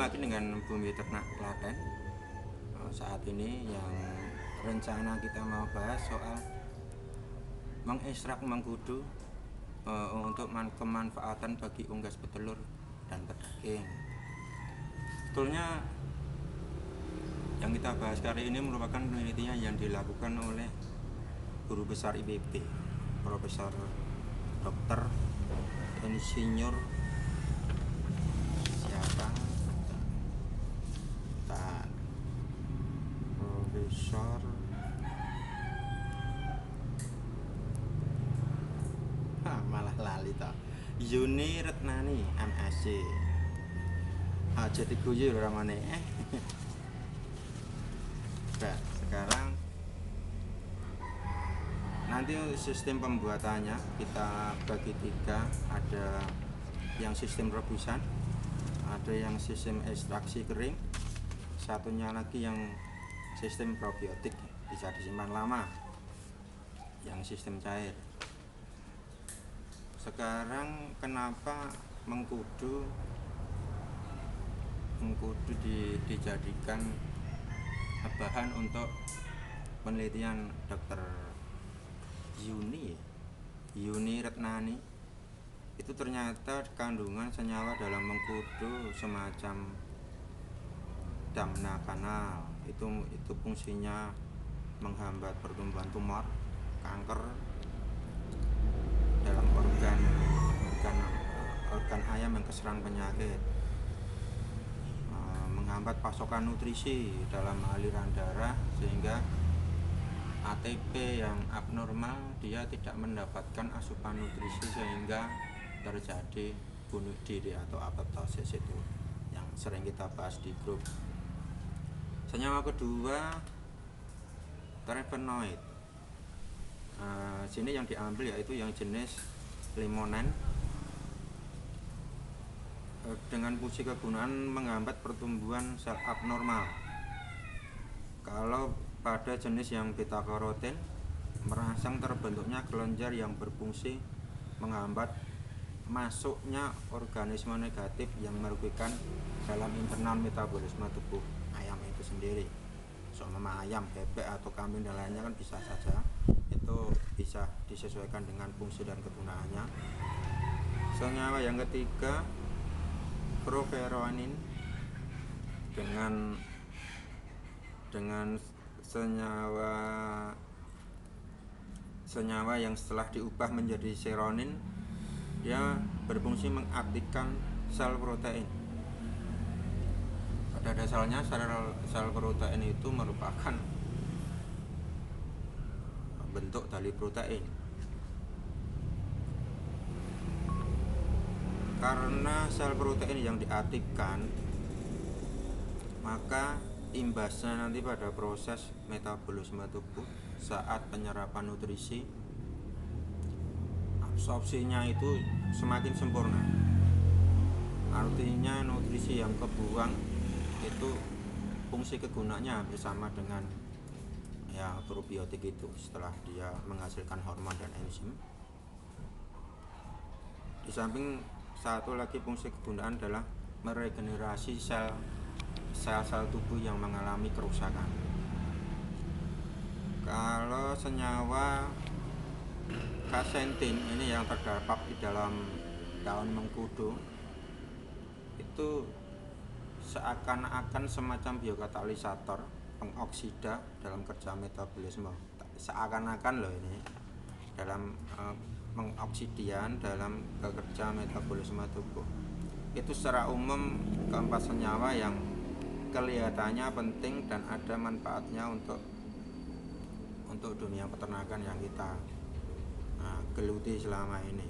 lagi dengan Bumi Ternak Klaten. Saat ini yang rencana kita mau bahas soal mengekstrak mengkudu untuk kemanfaatan bagi unggas petelur dan pedaging. Sebetulnya yang kita bahas kali ini merupakan penelitian yang dilakukan oleh guru besar IPB, Profesor Dr. Insinyur siapa? Profesor malah lali toh. Yuni Retnani MSc. Jadi guyu ramane. Nah, sekarang nanti sistem pembuatannya kita bagi tiga, ada yang sistem rebusan, ada yang sistem ekstraksi kering, satunya lagi yang sistem probiotik bisa disimpan lama, yang sistem cair. Sekarang kenapa mengkudu dijadikan bahan untuk penelitian Dr. Yuni Retnani? Itu ternyata kandungan senyawa dalam mengkudu semacam damna kanal. Itu fungsinya menghambat pertumbuhan tumor, kanker dalam organ ayam yang keserang penyakit, menghambat pasokan nutrisi dalam aliran darah sehingga ATP yang abnormal dia tidak mendapatkan asupan nutrisi sehingga terjadi bunuh diri atau apoptosis, itu yang sering kita bahas di grup. Senyawa kedua terpenoid. Sini yang diambil yaitu yang jenis limonen, dengan fungsi kegunaan menghambat pertumbuhan sel abnormal. Kalau pada jenis yang beta karoten merangsang terbentuknya kelenjar yang berfungsi menghambat masuknya organisme negatif yang merugikan dalam internal metabolisme tubuh ayam itu sendiri. Seumpama ayam, bebek atau kambing dan lainnya kan bisa saja itu bisa disesuaikan dengan fungsi dan kegunaannya. Senyawa yang ketiga proferonin, dengan senyawa yang setelah diubah menjadi seronin, dia berfungsi mengaktifkan sel protein. Pada dasarnya sel protein itu merupakan bentuk dari protein. Karena sel protein yang diaktifkan, maka imbasnya nanti pada proses metabolisme tubuh saat penyerapan nutrisi, absorpsinya itu semakin sempurna. Artinya nutrisi yang kebuang itu fungsi kegunaannya hampir sama dengan ya probiotik itu setelah dia menghasilkan hormon dan enzim. Di samping satu lagi fungsi kegunaan adalah meregenerasi sel-sel tubuh yang mengalami kerusakan. Kalau senyawa kasentin ini yang terdapat di dalam daun mengkudu itu seakan-akan semacam biokatalisator, pengoksida dalam kerja metabolisme. Seakan-akan loh ini dalam pengoksidian dalam kerja metabolisme tubuh. Itu secara umum keempat senyawa yang kelihatannya penting dan ada manfaatnya untuk dunia peternakan yang kita geluti selama ini.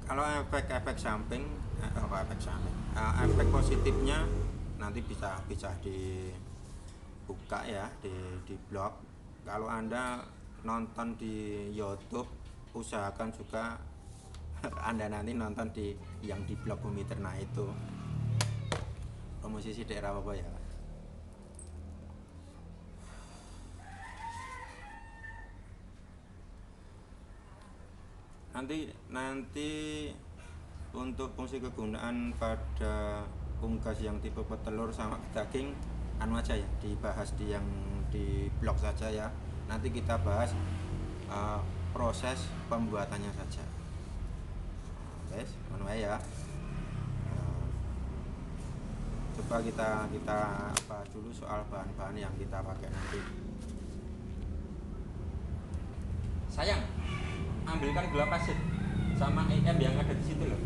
Kalau efek samping, efek positifnya nanti bisa dibuka ya di blog. Kalau Anda nonton di YouTube, usahakan juga Anda nanti nonton yang di blog Bumi Ternak itu. Promosi daerah apa ya? Nanti untuk fungsi kegunaan pada unggas yang tipe petelur sama daging anu aja ya, dibahas di yang di blog saja ya. Nanti kita bahas proses pembuatannya saja. Guys, ngono ya. Coba kita bahas dulu soal bahan-bahan yang kita pakai nanti. Sayang, ambilkan gula pasir sama IM yang ada di situ loh.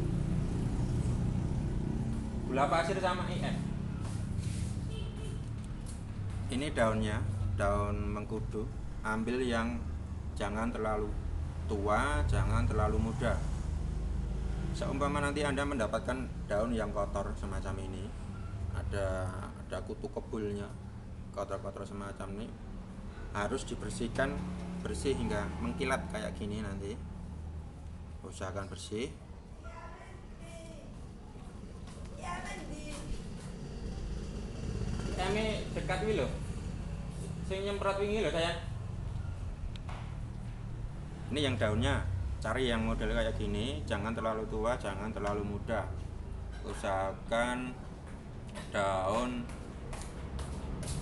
Gula pasir sama IM. Ini daunnya, daun mengkudu. Ambil yang jangan terlalu tua, jangan terlalu muda. Seumpama nanti Anda mendapatkan daun yang kotor semacam ini, ada kutu kebulnya, kotor-kotor semacam ini, harus dibersihkan bersih hingga mengkilat kayak gini. Nanti usahakan bersih. Kami dekat wi loh, sing nyemprot wingi loh sayang. Ini yang daunnya, cari yang model kayak gini, jangan terlalu tua, jangan terlalu muda. Usahakan daun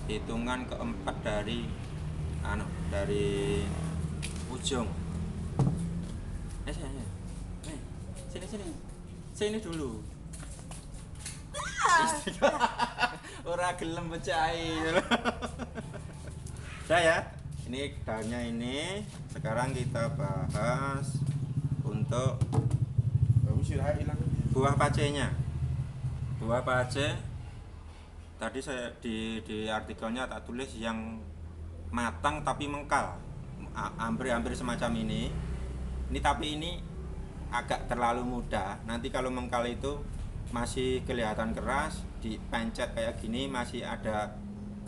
hitungan keempat dari ujung. Sini dulu. Ora gelem pecahi. Saya ini daunnya ini. Sekarang kita bahas untuk buah pacenya. Buah pace tadi saya di artikelnya tak tulis yang matang tapi mengkal, hampir semacam ini. Tapi ini agak terlalu muda. Nanti kalau mengkal itu masih kelihatan keras, dipencet kayak gini masih ada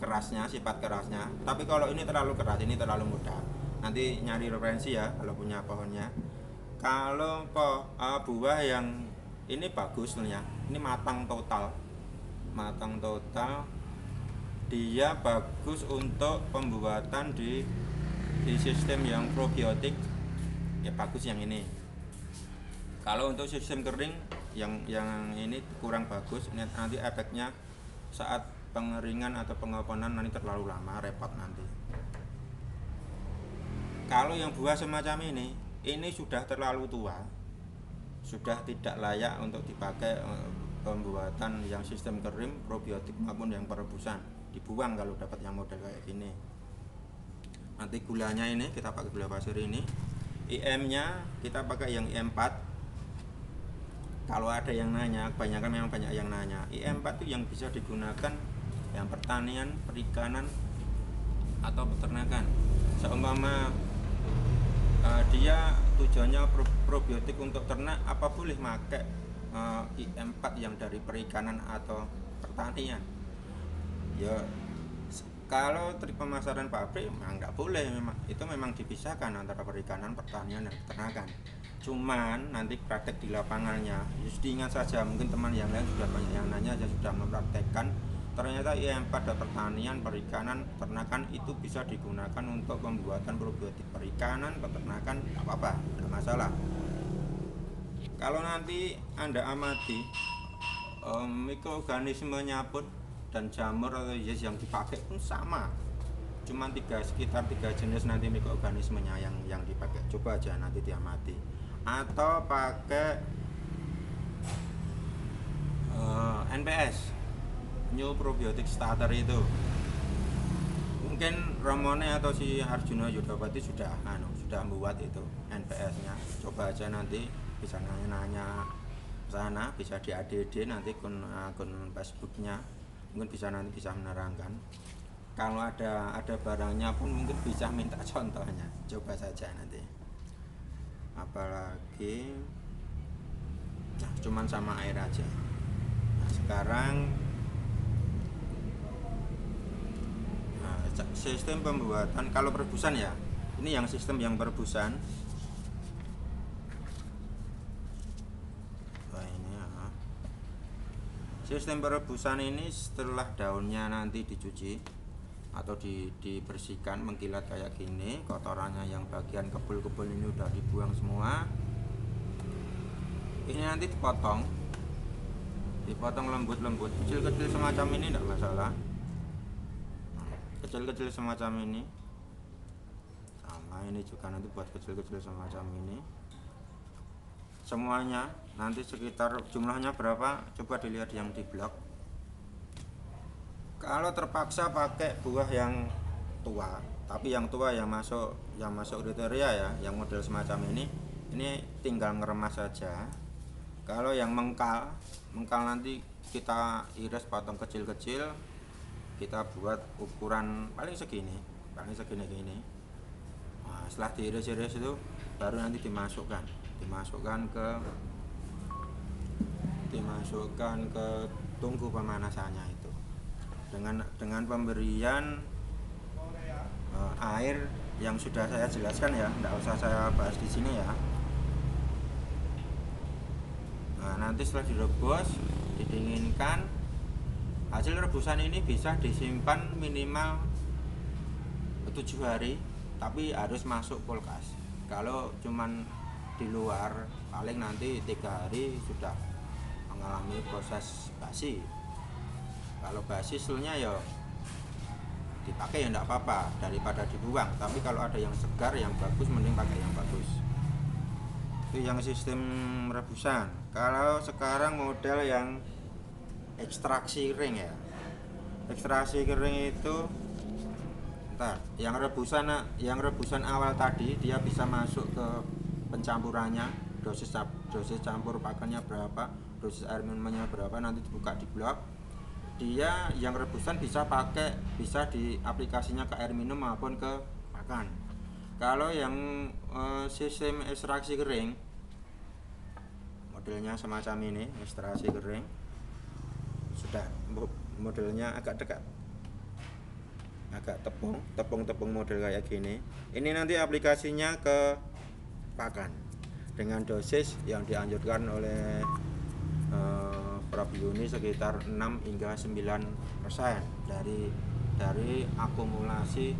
kerasnya, sifat kerasnya. Tapi kalau ini terlalu keras, ini terlalu muda. Nanti nyari referensi ya kalau punya pohonnya. Kalau buah yang ini bagus ya, ini matang total, dia bagus untuk pembuatan di sistem yang probiotik ya, bagus yang ini. Kalau untuk sistem kering yang ini kurang bagus. Nanti efeknya saat pengeringan atau pengoponan nanti terlalu lama, repot nanti. Kalau yang buah semacam ini sudah terlalu tua, sudah tidak layak untuk dipakai pembuatan yang sistem kering, probiotik maupun yang perebusan. Dibuang kalau dapat yang model kayak gini. Nanti gulanya ini kita pakai gula pasir ini. IM-nya kita pakai yang IM4. Kalau ada yang nanya, kebanyakan memang banyak yang nanya, IM4 itu yang bisa digunakan yang pertanian, perikanan atau peternakan. Seumpama dia tujuannya probiotik untuk ternak, apa boleh pakai IM4 yang dari perikanan atau pertanian? Ya kalau dari pemasaran pabrik memang nggak boleh, itu memang dipisahkan antara perikanan, pertanian dan peternakan. Cuman nanti praktek di lapangannya just diingat saja, mungkin teman yang lain sudah banyak yang nanya, saya sudah mempraktekkan, ternyata IM pada pertanian, perikanan, peternakan itu bisa digunakan untuk pembuatan probiotik perikanan, peternakan, nggak apa-apa, nggak masalah. Kalau nanti Anda amati mikroorganismenya pun dan jamur atau yes yang dipakai pun sama, cuma sekitar 3 jenis nanti mikroorganismenya yang dipakai. Coba aja nanti diamati, atau pakai NPS, New Probiotic Starter itu. Mungkin Ramone atau si Arjuna Yudhawati sudah membuat itu NPS-nya. Coba aja nanti bisa nanya sana, bisa di ADD nanti akun Facebooknya, mungkin nanti bisa menerangkan. Kalau ada barangnya pun mungkin bisa minta contohnya. Coba saja nanti. Apalagi cuman sama air aja. Sekarang sistem pembuatan kalau perebusan ya, ini yang sistem yang perebusan. Sistem perebusan ini setelah daunnya nanti dicuci atau dibersihkan, mengkilat kayak gini, kotorannya yang bagian kebul-kebul ini udah dibuang semua. Ini nanti dipotong dipotong lembut-lembut, kecil-kecil semacam ini tidak masalah, kecil-kecil semacam ini. Sama ini juga nanti buat kecil-kecil semacam ini. Semuanya nanti sekitar jumlahnya berapa, coba dilihat yang di blog. Kalau terpaksa pakai buah yang tua, tapi yang tua yang masuk kriteria ya, yang model semacam ini tinggal ngeremas saja. Kalau yang mengkal nanti kita iris, potong kecil-kecil, kita buat ukuran paling segini gini. Nah, setelah diiris-iris itu baru nanti dimasukkan ke tungku pemanasannya itu dengan pemberian air yang sudah saya jelaskan ya, tidak usah saya bahas di sini ya. Nah, nanti setelah direbus, didinginkan, hasil rebusan ini bisa disimpan minimal 7 hari, tapi harus masuk kulkas. Kalau cuman di luar, paling nanti 3 hari sudah mengalami proses basi. Kalau basi hasilnya ya dipakai ya enggak apa-apa, daripada dibuang. Tapi kalau ada yang segar, yang bagus, mending pakai yang bagus. Itu yang sistem rebusan. Kalau sekarang model yang ekstraksi kering ya, ekstraksi kering itu yang rebusan awal tadi dia bisa masuk ke pencampurannya, dosis campur pakannya berapa, dosis air minumnya berapa, nanti dibuka di blok. Dia yang rebusan bisa di aplikasinya ke air minum maupun ke pakan. Kalau yang sistem ekstraksi kering, modelnya semacam ini, ekstraksi kering, sudah modelnya agak dekat, agak tepung model kayak gini. Ini nanti aplikasinya ke pakan dengan dosis yang dianjurkan oleh Prof Yuni sekitar 6 hingga 9% dari akumulasi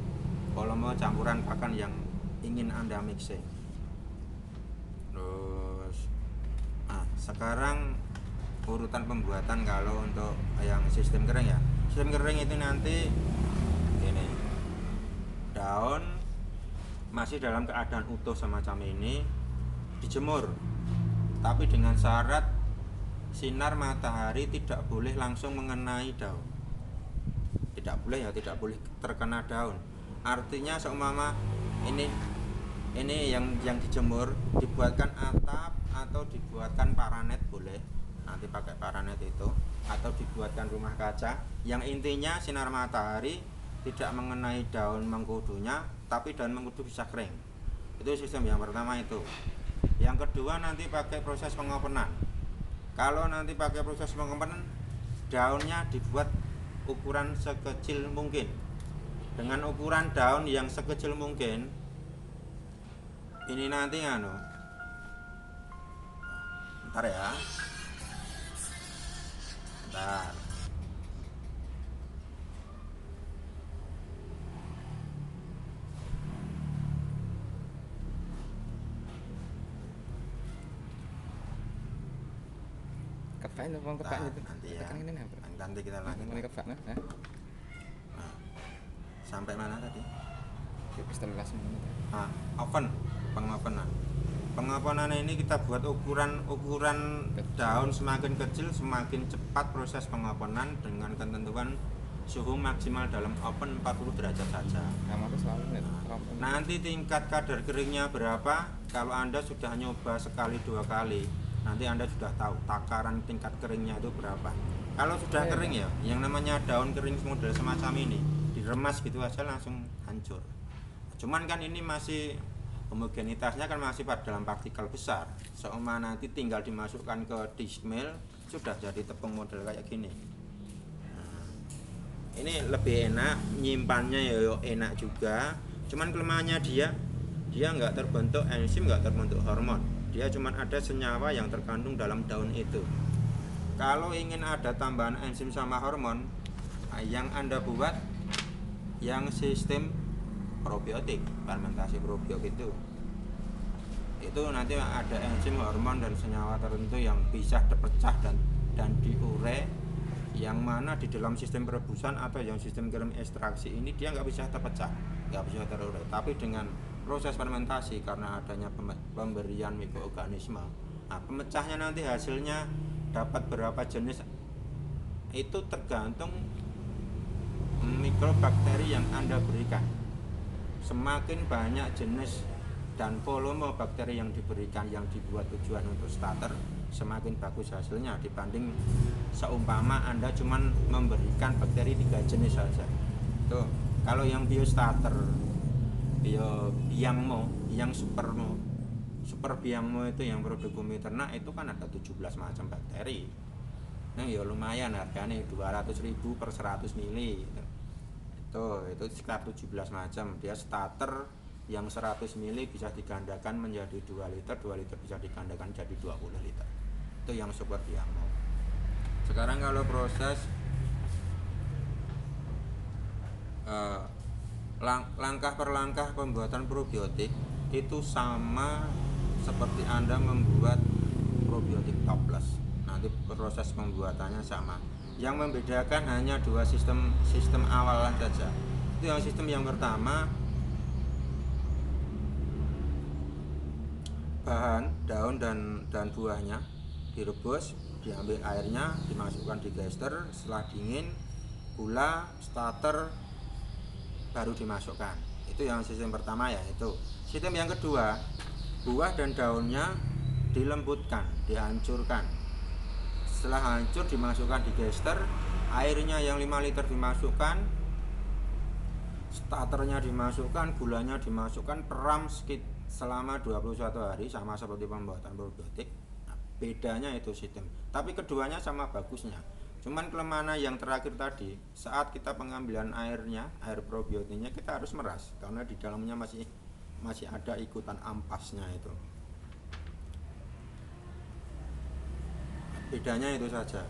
volume campuran pakan yang ingin Anda mixing. Terus sekarang urutan pembuatan kalau untuk yang sistem kering ya. Sistem kering itu nanti ini daun masih dalam keadaan utuh semacam ini dijemur, tapi dengan syarat sinar matahari tidak boleh langsung mengenai daun. Tidak boleh terkena daun. Artinya seumpama ini yang dijemur dibuatkan atap atau dibuatkan paranet boleh, nanti pakai paranet itu, atau dibuatkan rumah kaca yang intinya sinar matahari tidak mengenai daun mengkudunya, tapi daun mengkudu bisa kering. Itu sistem yang pertama itu. Yang kedua nanti pakai proses pengopenan. Kalau nanti pakai proses pengopenan, daunnya dibuat ukuran sekecil mungkin. Dengan ukuran daun yang sekecil mungkin, ini nanti bentar ya, bentar. Kebak itu mau kebak itu. Nanti ya. Nanti kita lanjut. Mulai kebak nah. Sampai mana tadi? Pistol langsung. Oven, pengopenan. Pengopenan ini kita buat ukuran daun semakin kecil semakin cepat proses pengopenan dengan ketentuan suhu maksimal dalam oven 40 derajat saja. Nanti tingkat kadar keringnya berapa? Kalau Anda sudah nyoba sekali 2 kali, nanti Anda sudah tahu takaran tingkat keringnya itu berapa. Kalau sudah kering ya, yang namanya daun kering model semacam ini diremas gitu aja langsung hancur. Cuman kan ini masih homogenitasnya kan masih pada dalam partikel besar. Seumpama nanti tinggal dimasukkan ke dish mill sudah jadi tepung model kayak gini. Ini lebih enak, nyimpannya ya enak juga. Cuman kelemahannya dia nggak terbentuk enzim, nggak terbentuk hormon. Dia cuman ada senyawa yang terkandung dalam daun itu. Kalau ingin ada tambahan enzim sama hormon, yang Anda buat yang sistem probiotik, fermentasi probiotik itu. itu nanti ada enzim, hormon dan senyawa tertentu yang bisa terpecah dan diure, yang mana di dalam sistem perebusan atau yang sistem kirim ekstraksi ini dia nggak bisa terpecah, nggak bisa terurai. Tapi dengan proses fermentasi karena adanya pemberian mikroorganisme, nah pemecahnya nanti hasilnya dapat berapa jenis itu tergantung mikrobakteri yang Anda berikan. Semakin banyak jenis dan volume bakteri yang diberikan yang dibuat tujuan untuk starter, semakin bagus hasilnya dibanding seumpama Anda cuma memberikan bakteri 3 jenis saja. Tuh, kalau yang biostarter, biangmo, yang super biangmo itu yang produk bumi ternak itu kan ada 17 macam bakteri. Nah, ya lumayan harganya 200.000 per 100 mili. Itu sekitar 17 macam. Dia starter yang 100 mili bisa digandakan menjadi 2 liter, 2 liter bisa digandakan jadi 20 liter. Itu yang super biangmo. Sekarang kalau proses langkah per langkah pembuatan probiotik itu sama seperti Anda membuat probiotik toples. Nanti proses pembuatannya sama. Yang membedakan hanya 2 sistem awalan saja. Itu yang sistem yang pertama, bahan daun dan buahnya direbus, diambil airnya, dimasukkan di gester, setelah dingin gula, starter baru dimasukkan. Itu yang sistem pertama ya. Itu sistem yang kedua, buah dan daunnya dilembutkan, dihancurkan. Setelah hancur dimasukkan di gester, airnya yang 5 liter dimasukkan, starternya dimasukkan, gulanya dimasukkan, peram selama 21 hari sama seperti pembuatan probiotik. Nah, bedanya itu sistem. Tapi keduanya sama bagusnya. Cuman kelemahan yang terakhir tadi, saat kita pengambilan airnya, air probiotiknya kita harus meras karena di dalamnya masih ada ikutan ampasnya itu. Bedanya itu saja.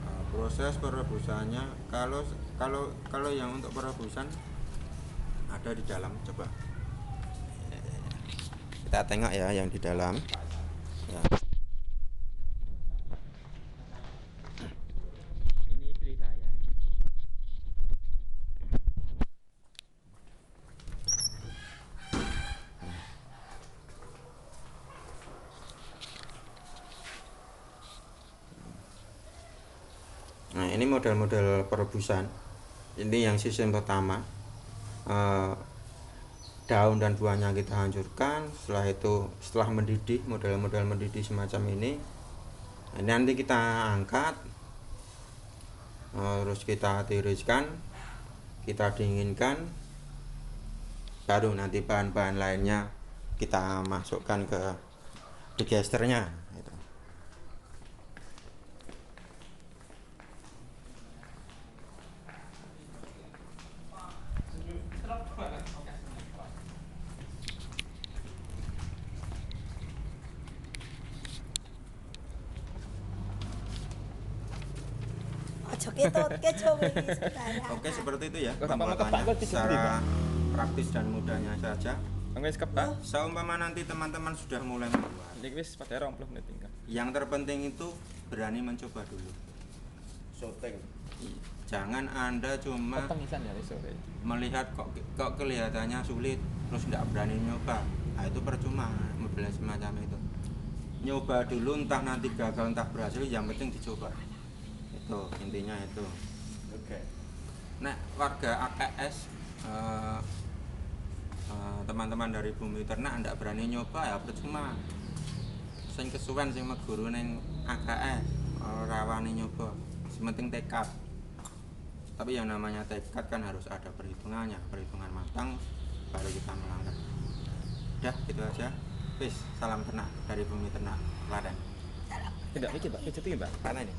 Nah, proses perebusannya kalau yang untuk perebusan ada di dalam, coba kita tengok ya yang di dalam ya. Ini istri saya. Nah, ini model-model perebusan. Ini yang sistem pertama. Daun dan buahnya kita hancurkan, setelah mendidih, model-model mendidih semacam ini. Ini nanti kita angkat, terus kita tiriskan, kita dinginkan, baru nanti bahan-bahan lainnya kita masukkan ke digesternya gitu. Ojo ketut kecoh iki saudara. Oke, seperti itu ya Kok sama pembuatannya kebak, kok secara praktis dan mudahnya saja. Wis kebak. Seumpama nanti teman-teman sudah mulai membuat, Iki wis pada 20 menit tinggal. yang terpenting itu berani mencoba dulu. Syuting. Jangan Anda cuma Pengisan ya wis sore. melihat kok kelihatannya sulit terus tidak berani nyoba. Nah, itu percuma modelnya semacam itu. Nyoba dulu, entah nanti gagal entah berhasil, yang penting dicoba. Itu intinya itu. Oke. Nah, warga AKS teman-teman dari Bumi Ternak ndak berani nyoba ya percuma. Sing kesuwen sing meguru ning AKS ora wani nyoba. Sementing tekad. Tapi yang namanya tekad kan harus ada perhitungannya, perhitungan matang baru kita melangkah. Udah, itu aja. Peace, salam ternak dari Bumi Ternak Klaten. Tidak, iki Pak, pijet iki Pak. Mana ini?